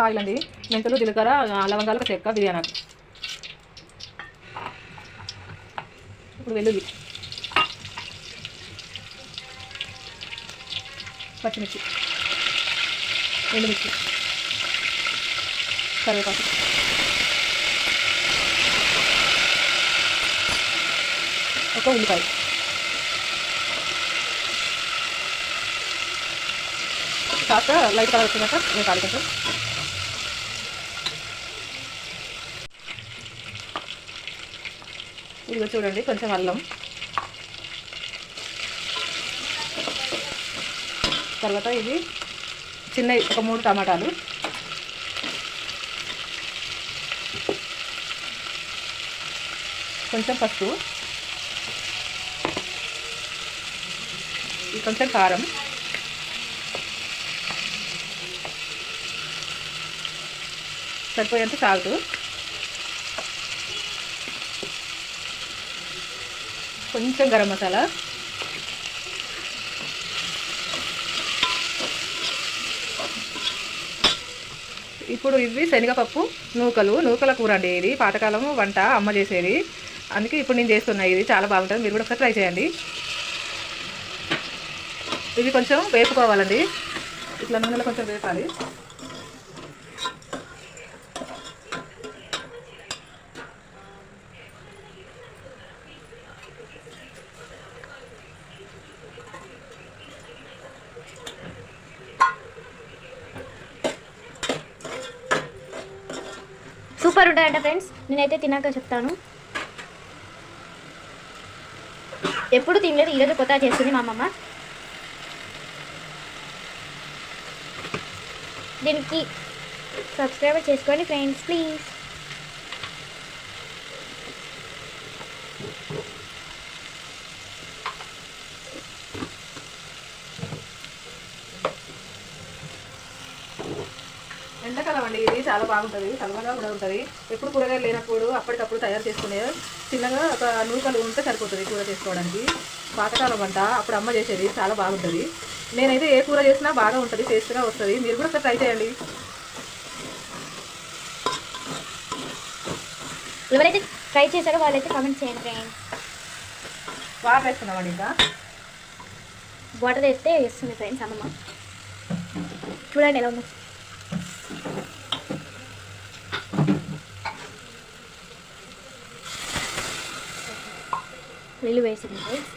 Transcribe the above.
Oil అండి, మెంతులు, జీలకర్ర, లవంగాలు, చెక్క, బిర్యానీ. ఇప్పుడు వెల్లుల్లి, పచ్చిమిర్చి, ఎండుమిర్చి, కరివేపాకు, ఒక ఉల్లిపాయ. కాస్త లైట్ కలర్ వచ్చినాక వేపాలి కొంచెం. ఇదిగో చూడండి, కొంచెం అల్లం, తర్వాత ఇది చిన్న ఒక 3 టమాటాలు, కొంచెం పసుపు, కొంచెం కారం, సరిపోయేంత సాల్ట్, కొంచెం గరం మసాలా, ఇప్పుడు ఇవి శనగపప్పు నూకల కూర అండి. ఇది పాతకాలం వంట, అమ్మ చేసేది, అందుకే ఇప్పుడు నేను చేస్తున్నా. ఇది చాలా బాగుంటుంది, మీరు కూడా ఒకసారి ట్రై చేయండి. ఇవి కొంచెం వేపుకోవాలండి, ఇట్లా నూనెలో కొంచెం వేపాలి. సూపర్ ఉంటాయంట ఫ్రెండ్స్, నేనైతే తిన్నాక చెప్తాను. ఎప్పుడు తినలేదు, ఈరోజు కొత్తగా చేస్తుంది మా అమ్మమ్మ. దీనికి సబ్స్క్రైబ్ చేసుకోండి ఫ్రెండ్స్ ప్లీజ్. ఎండాకాలం అండి, ఇది చాలా బాగుంటుంది, చల్లగా కూడా ఉంటుంది. ఎప్పుడు కూరగాయలు లేనప్పుడు అప్పటికప్పుడు తయారు చేసుకునే చిన్నగా ఒక నూకలు ఉంటే సరిపోతుంది కూర చేసుకోవడానికి. పాతకాలం వంట, అప్పుడు అమ్మ చేసేది, చాలా బాగుంటుంది. నేనైతే ఏ కూర చేసినా బాగా ఉంటుంది, టేస్ట్గా వస్తుంది. మీరు కూడా ఒకసారి ట్రై చేయండి. ఎవరైతే ట్రై చేశారో వాళ్ళైతే కామెంట్ చేయండి ఫ్రెండ్స్. వాటర్ వేసుకున్నామండి, ఇంకా వాటర్ వేస్తే వేస్తుంది ఫ్రెండ్స్ అమ్మమ్మ. చూడండి ఎలా ఉందో. నీళ్ళు వేసింది ఫ్రెండ్స్.